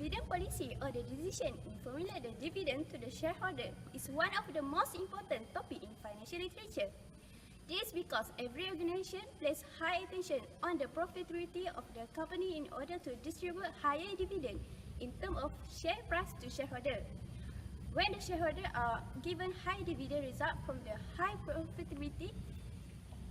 dividend policy or the decision in formula the dividend to the shareholder is one of the most important topic in financial literature. This is because every organization places high attention on the profitability of the company in order to distribute higher dividend in terms of share price to shareholder. When the shareholder are given high dividend result from the high profitability,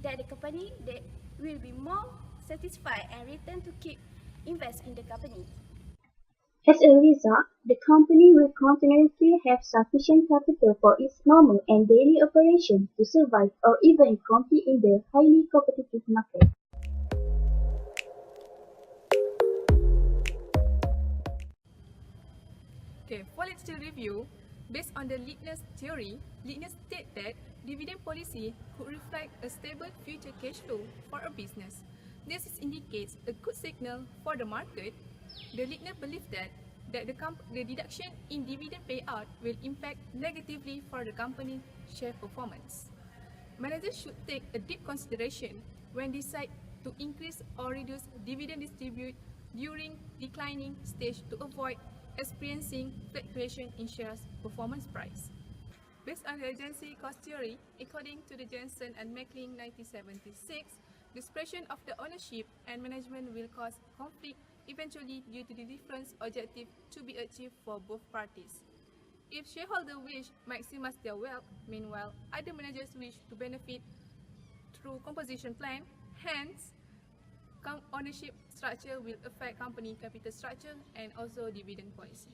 that the company that will be more satisfied and return to keep invest in the company. As a result, the company will continuously have sufficient capital for its normal and daily operations to survive or even compete in the highly competitive market. Okay, for literature review, based on the Leibniz theory, Leibniz states that dividend policy could reflect a stable future cash flow for a business. This indicates a good signal for the market. The Leibniz believes that the deduction in dividend payout will impact negatively for the company's share performance. Managers should take a deep consideration when decide to increase or reduce dividend distribute during declining stage to avoid experiencing fluctuation in shares performance price. Based on the agency cost theory, according to the Jensen and McLean 1976, the separation of the ownership and management will cause conflict eventually due to the different objectives to be achieved for both parties. If shareholders wish to maximize their wealth, meanwhile, other managers wish to benefit through composition plan, hence, ownership structure will affect company capital structure and also dividend policy.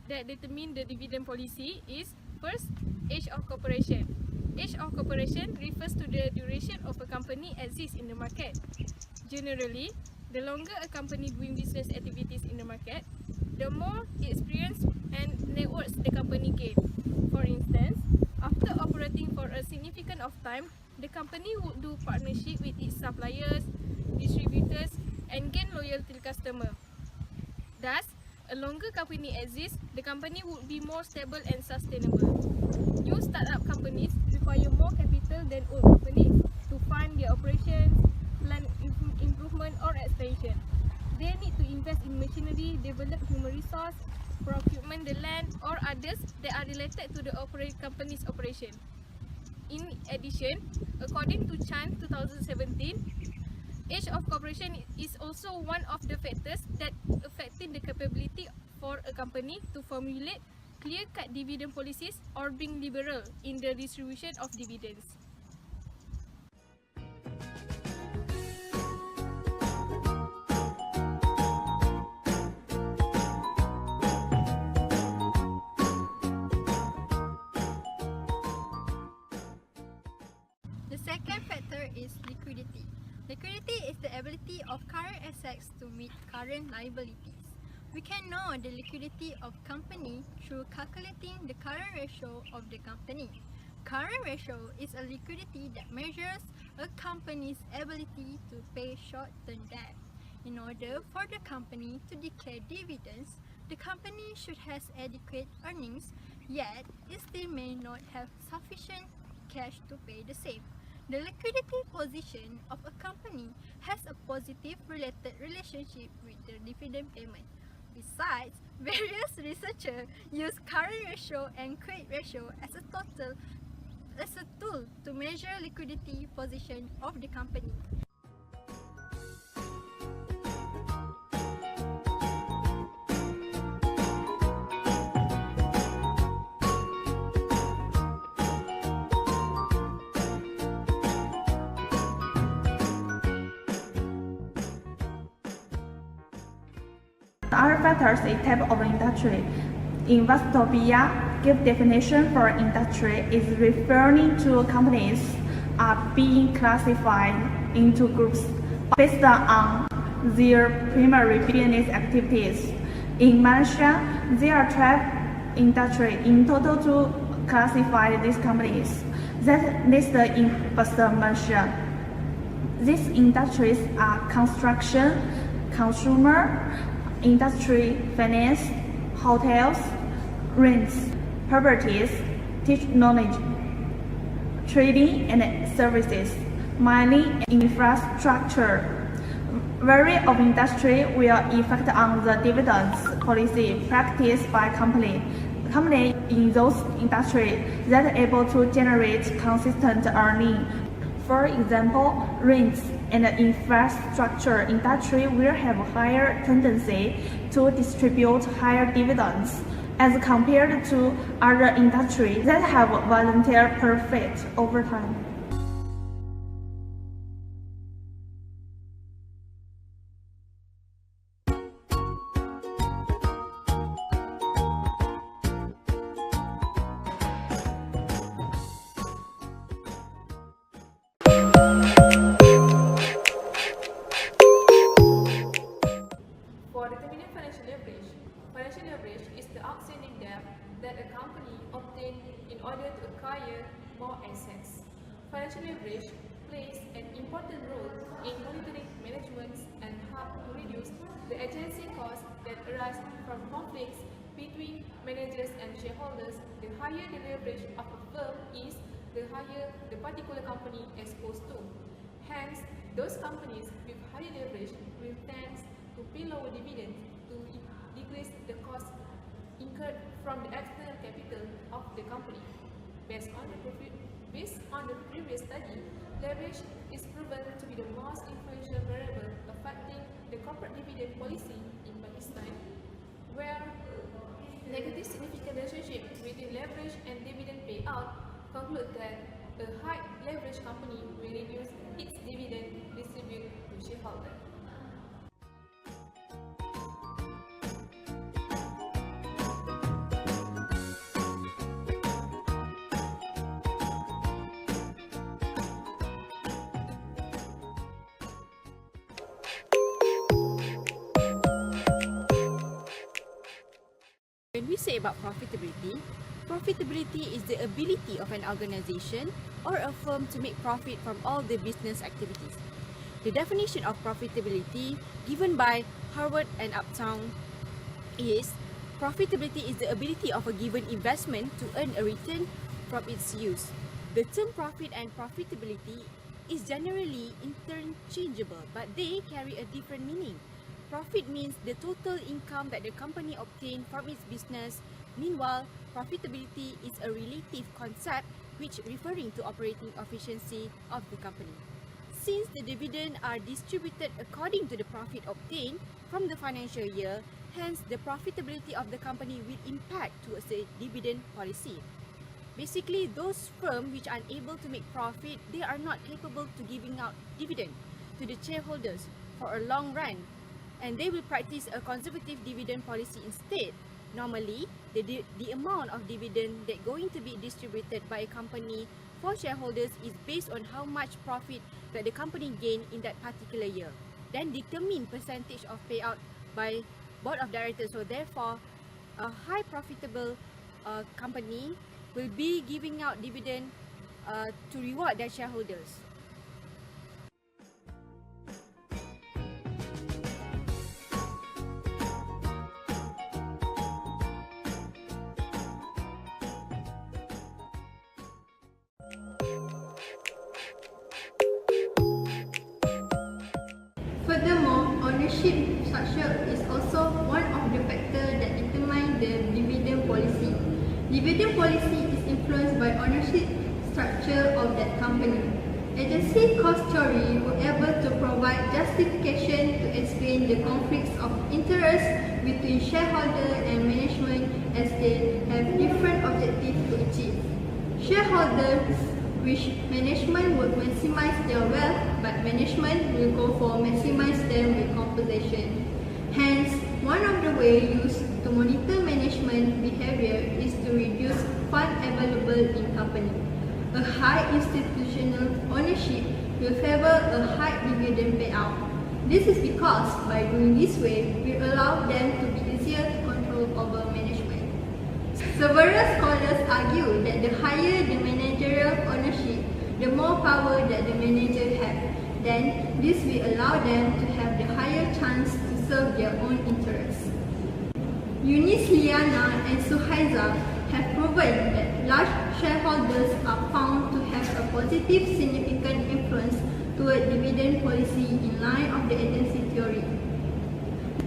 That determine the dividend policy is first, age of corporation. Age of corporation refers to the duration of a company exists in the market. Generally, the longer a company doing business activities in the market, the more experience and networks the company gain. For instance, after operating for a significant of time, the company would do partnership with its suppliers, distributors, and gain loyalty customer. Thus, a longer company exists, the company would be more stable and sustainable. New startup companies require more capital than old companies to fund their operations, plan improvement or expansion. They need to invest in machinery, develop human resource, procurement the land or others that are related to the company's operation. In addition, according to Chan 2017, age of corporation is also one of the factors that affecting the capability for a company to formulate clear-cut dividend policies or being liberal in the distribution of dividends. The second factor is liquidity. Liquidity is the ability of current assets to meet current liabilities. We can know the liquidity of company through calculating the current ratio of the company. Current ratio is a liquidity that measures a company's ability to pay short-term debt. In order for the company to declare dividends, the company should have adequate earnings, yet it still may not have sufficient cash to pay the same. The liquidity position of a company has a positive related relationship with the dividend payment. Besides, various researchers use current ratio and quick ratio as a tool to measure liquidity position of the company. Other factors is type of industry. In Westopia, give definition for industry is referring to companies are being classified into groups based on their primary business activities. In Malaysia, there are 12 industries in total to classify these companies that listed in Bursa Malaysia. These industries are construction, consumer, industry, finance, hotels, rents, properties, technology, trading and services, mining and infrastructure. Variety of industry will effect on the dividends policy practiced by company in those industries that are able to generate consistent earning. For example, rents and infrastructure industry will have a higher tendency to distribute higher dividends as compared to other industries that have volunteer profit over time. For determining financial leverage is the outstanding debt that a company obtains in order to acquire more assets. Financial leverage plays an important role in monitoring management and help to reduce the agency costs that arise from conflicts between managers and shareholders. The higher the leverage of a firm is, the higher the particular company is exposed to. Hence, those companies with higher leverage will tend to pay lower dividends to decrease the cost incurred from the external capital of the company. Based on the previous study, leverage is proven to be the most influential variable affecting the corporate dividend policy in Pakistan, where negative significant relationship between leverage and dividend payout conclude that a high leverage company will reduce its dividend distributed to shareholders. When we say about profitability, profitability is the ability of an organization or a firm to make profit from all the business activities. The definition of profitability given by Harvard and Uptown is profitability is the ability of a given investment to earn a return from its use. The term profit and profitability is generally interchangeable, but they carry a different meaning. Profit means the total income that the company obtained from its business. Meanwhile, profitability is a relative concept which referring to operating efficiency of the company. Since the dividends are distributed according to the profit obtained from the financial year, hence the profitability of the company will impact towards the dividend policy. Basically, those firms which are unable to make profit, they are not capable to giving out dividend to the shareholders for a long run, and they will practice a conservative dividend policy instead. Normally, the amount of dividend that going to be distributed by a company for shareholders is based on how much profit that the company gained in that particular year, then determine percentage of payout by board of directors. So therefore, a high profitable company will be giving out dividend to reward their shareholders. Furthermore, ownership structure is also one of the factors that determine the dividend policy. Dividend policy is influenced by ownership structure of that company. Agency cost theory were able to provide justification to explain the conflicts of interest between shareholder and management as they have different objectives to achieve. Shareholders wish management would maximize their wealth, but management will go for maximize them with compensation. Hence, One of the ways used to monitor management behavior is to reduce fund available in company. A high institutional ownership will favor a high dividend payout. This is because by doing this way, we allow them to be easier to control over management. Several scholars argue that the higher the managerial ownership, the more power that the manager has. Then, this will allow them to have the higher chance to serve their own interests. Eunice, Liana, and Suhaiza have proven that large shareholders are found to have a positive significant influence toward dividend policy in line of the agency theory.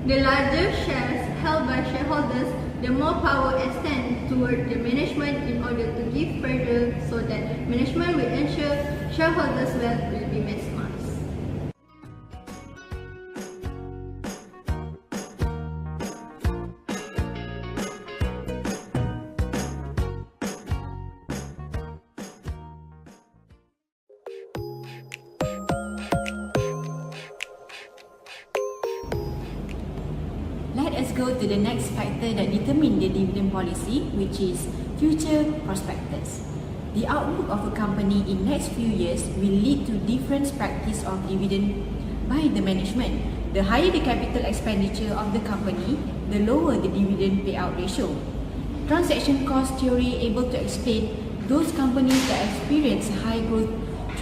The larger shares held by shareholders, the more power extends toward the management in order to give further so that management will ensure shareholders' wealth will be maximized. Let us go to the next factor that determines the dividend policy, which is future prospectus. The outlook of a company in next few years will lead to different practice of dividend by the management. The higher the capital expenditure of the company, the lower the dividend payout ratio. Transaction cost theory able to explain those companies that experience high growth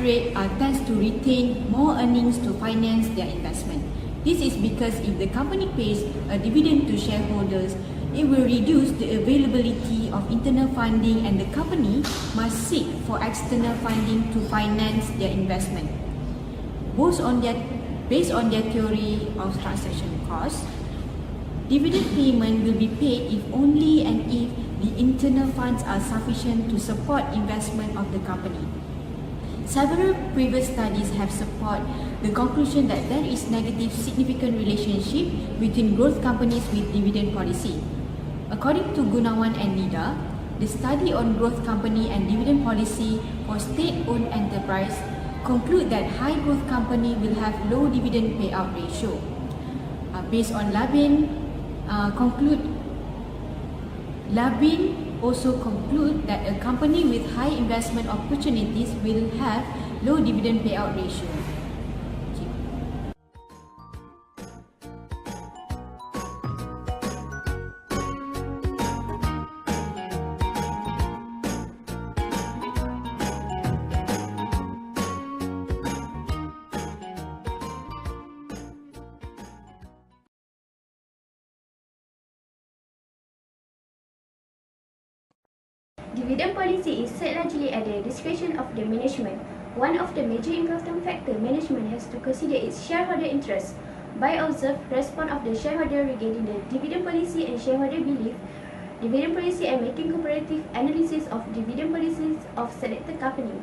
rate tends to retain more earnings to finance their investment. This is because if the company pays a dividend to shareholders, it will reduce the availability of internal funding and the company must seek for external funding to finance their investment. Based on their theory of transaction costs, dividend payment will be paid if only and if the internal funds are sufficient to support investment of the company. Several previous studies have supported the conclusion that there is negative significant relationship between growth companies with dividend policy. According to Gunawan and Nida, the study on growth company and dividend policy for state-owned enterprise conclude that high growth company will have low dividend payout ratio. Based on Labin also conclude that a company with high investment opportunities will have low dividend payout ratio. Dividend policy is set largely at the discretion of the management. One of the major important factors management has to consider is shareholder interest. By observed response of the shareholder regarding the dividend policy and shareholder belief, dividend policy and making comparative analysis of dividend policies of selected company,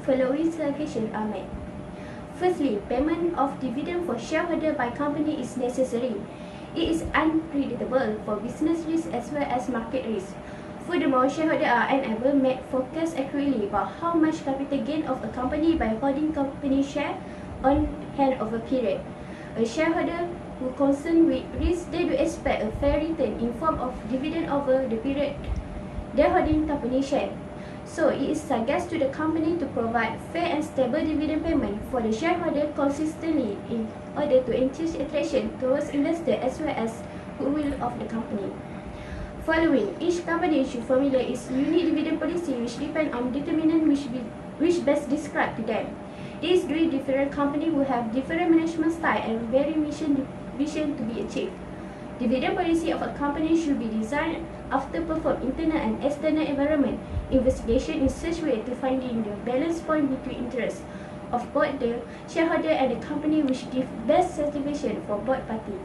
following suggestions are made. Firstly, payment of dividend for shareholder by company is necessary. It is unpredictable for business risk as well as market risk. Furthermore, shareholders are unable to make forecasts accurately about how much capital gain of a company by holding company share on hand over period. A shareholder who concerned with risk, they do expect a fair return in form of dividend over the period they holding company share. So it is suggested to the company to provide fair and stable dividend payment for the shareholder consistently in order to encourage attraction towards investors as well as goodwill of the company. Following, each company should formulate its unique dividend policy which depend on determinants which best describe to them. These three different companies will have different management style and very vision to be achieved. Dividend policy of a company should be designed after perform internal and external environment investigation in such way to finding the balance point between interests of both the shareholder and the company which give best satisfaction for both parties.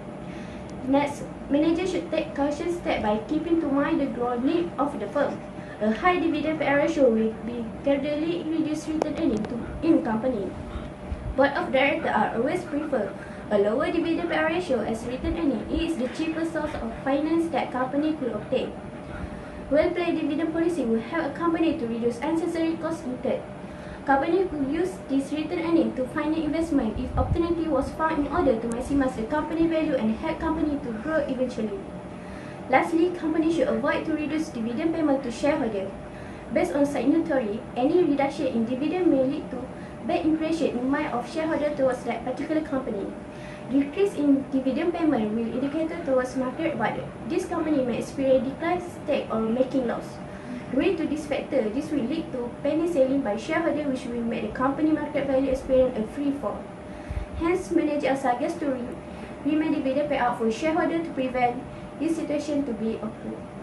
Next, managers should take cautious steps by keeping to mind the growth need of the firm. A high dividend payout ratio will be gradually reduce return earnings in company. Board of directors are always prefer a lower dividend payout ratio as return earnings. It is the cheapest source of finance that company could obtain. Well-placed dividend policy will help a company to reduce unnecessary costs incurred. Company could use this return earning to finance investment if opportunity was found in order to maximize the company value and help company to grow eventually. Lastly, company should avoid to reduce dividend payment to shareholder. Based on signatory, any reduction in dividend may lead to bad impression in mind of shareholder towards that particular company. Decrease in dividend payment will indicate towards market, but this company may experience decline stake or making loss. Due to this factor, this will lead to penny selling by shareholder, which will make the company market value experience a free fall. Hence, managers suggest to remain dividend payout for shareholder to prevent this situation to be occurred.